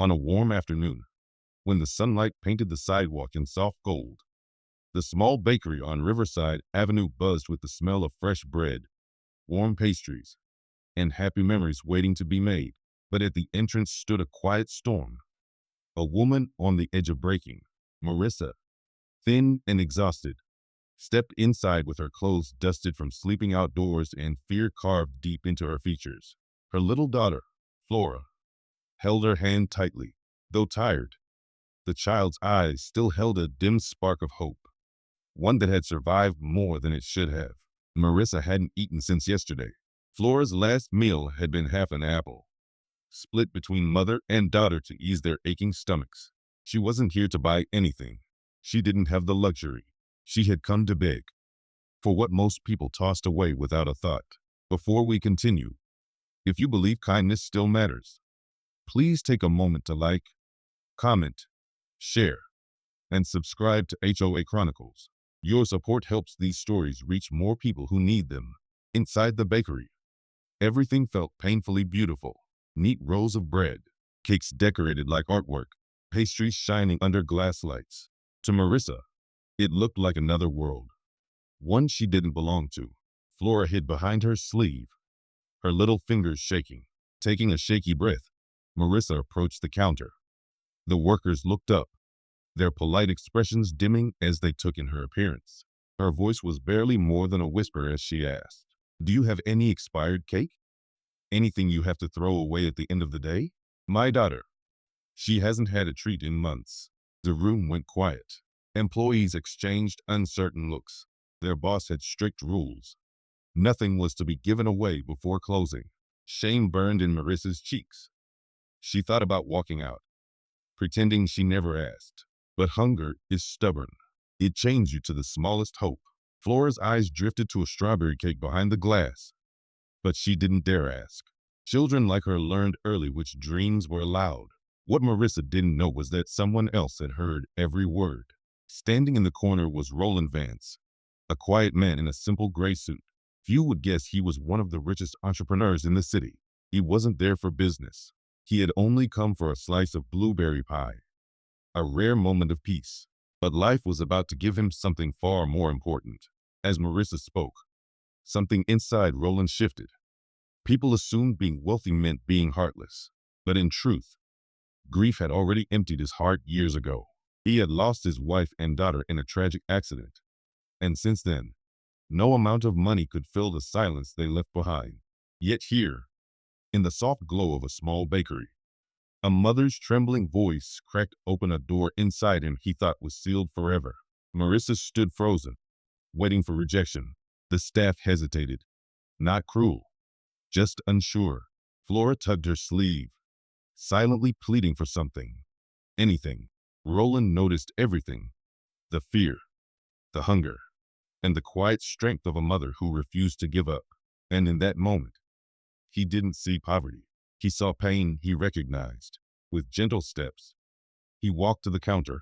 On a warm afternoon, when the sunlight painted the sidewalk in soft gold, the small bakery on Riverside Avenue buzzed with the smell of fresh bread, warm pastries, and happy memories waiting to be made. But at the entrance stood a quiet storm, a woman on the edge of breaking. Marissa, thin and exhausted, stepped inside with her clothes dusted from sleeping outdoors and fear carved deep into her features. Her little daughter, Flora, held her hand tightly. Though tired, the child's eyes still held a dim spark of hope, one that had survived more than it should have. Marissa hadn't eaten since yesterday. Flora's last meal had been half an apple, split between mother and daughter to ease their aching stomachs. She wasn't here to buy anything. She didn't have the luxury. She had come to beg for what most people tossed away without a thought. Before we continue, if you believe kindness still matters, please take a moment to like, comment, share, and subscribe to HOA Chronicles. Your support helps these stories reach more people who need them. Inside the bakery, everything felt painfully beautiful. Neat rows of bread, cakes decorated like artwork, pastries shining under glass lights. To Marissa, it looked like another world, one she didn't belong to. Flora hid behind her sleeve, her little fingers shaking. Taking a shaky breath, Marissa approached the counter. The workers looked up, their polite expressions dimming as they took in her appearance. Her voice was barely more than a whisper as she asked, "Do you have any expired cake? Anything you have to throw away at the end of the day?" "My daughter. She hasn't had a treat in months." The room went quiet. Employees exchanged uncertain looks. Their boss had strict rules. Nothing was to be given away before closing. Shame burned in Marissa's cheeks. She thought about walking out, pretending she never asked. But hunger is stubborn. It chains you to the smallest hope. Flora's eyes drifted to a strawberry cake behind the glass, but she didn't dare ask. Children like her learned early which dreams were allowed. What Marissa didn't know was that someone else had heard every word. Standing in the corner was Roland Vance, a quiet man in a simple gray suit. Few would guess he was one of the richest entrepreneurs in the city. He wasn't there for business. He had only come for a slice of blueberry pie, a rare moment of peace. But life was about to give him something far more important. As Marissa spoke, something inside Roland shifted. People assumed being wealthy meant being heartless, but in truth, grief had already emptied his heart years ago. He had lost his wife and daughter in a tragic accident, and since then, no amount of money could fill the silence they left behind. Yet here, in the soft glow of a small bakery, a mother's trembling voice cracked open a door inside him he thought was sealed forever. Marissa stood frozen, waiting for rejection. The staff hesitated, not cruel, just unsure. Flora tugged her sleeve, silently pleading for something, anything. Roland noticed everything, the fear, the hunger, and the quiet strength of a mother who refused to give up. And in that moment, he didn't see poverty. He saw pain he recognized. With gentle steps, he walked to the counter,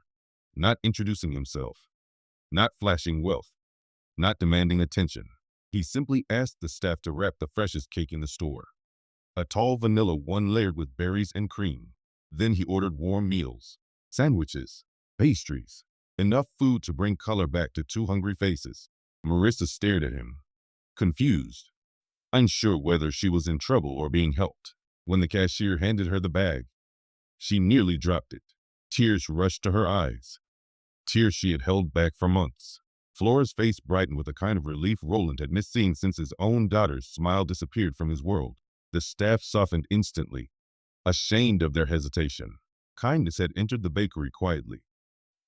not introducing himself, not flashing wealth, not demanding attention. He simply asked the staff to wrap the freshest cake in the store, a tall vanilla one layered with berries and cream. Then he ordered warm meals, sandwiches, pastries, enough food to bring color back to two hungry faces. Marissa stared at him, confused, unsure whether she was in trouble or being helped. When the cashier handed her the bag, she nearly dropped it. Tears rushed to her eyes, tears she had held back for months. Flora's face brightened with a kind of relief Roland had missed seeing since his own daughter's smile disappeared from his world. The staff softened instantly, ashamed of their hesitation. Kindness had entered the bakery quietly.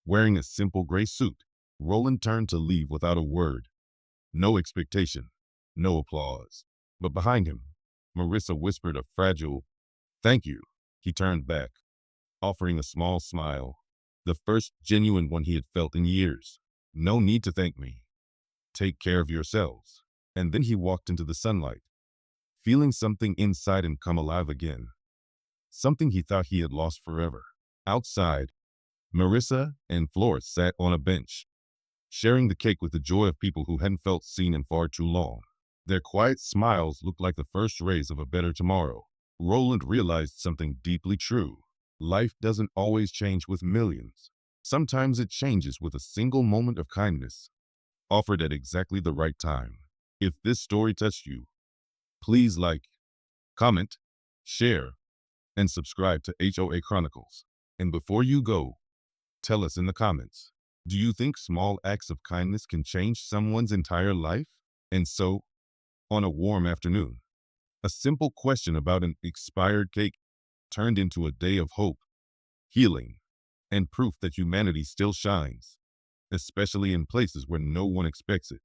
Wearing a simple gray suit, Roland turned to leave without a word. No expectation, no applause. But behind him, Marissa whispered a fragile, "Thank you." He turned back, offering a small smile, the first genuine one he had felt in years. "No need to thank me. Take care of yourselves." And then he walked into the sunlight, feeling something inside him come alive again. Something he thought he had lost forever. Outside, Marissa and Flora sat on a bench, sharing the cake with the joy of people who hadn't felt seen in far too long. Their quiet smiles looked like the first rays of a better tomorrow. Roland realized something deeply true. Life doesn't always change with millions. Sometimes it changes with a single moment of kindness, offered at exactly the right time. If this story touched you, please like, comment, share, and subscribe to HOA Chronicles. And before you go, tell us in the comments, do you think small acts of kindness can change someone's entire life? And so, on a warm afternoon, a simple question about an expired cake turned into a day of hope, healing, and proof that humanity still shines, especially in places where no one expects it.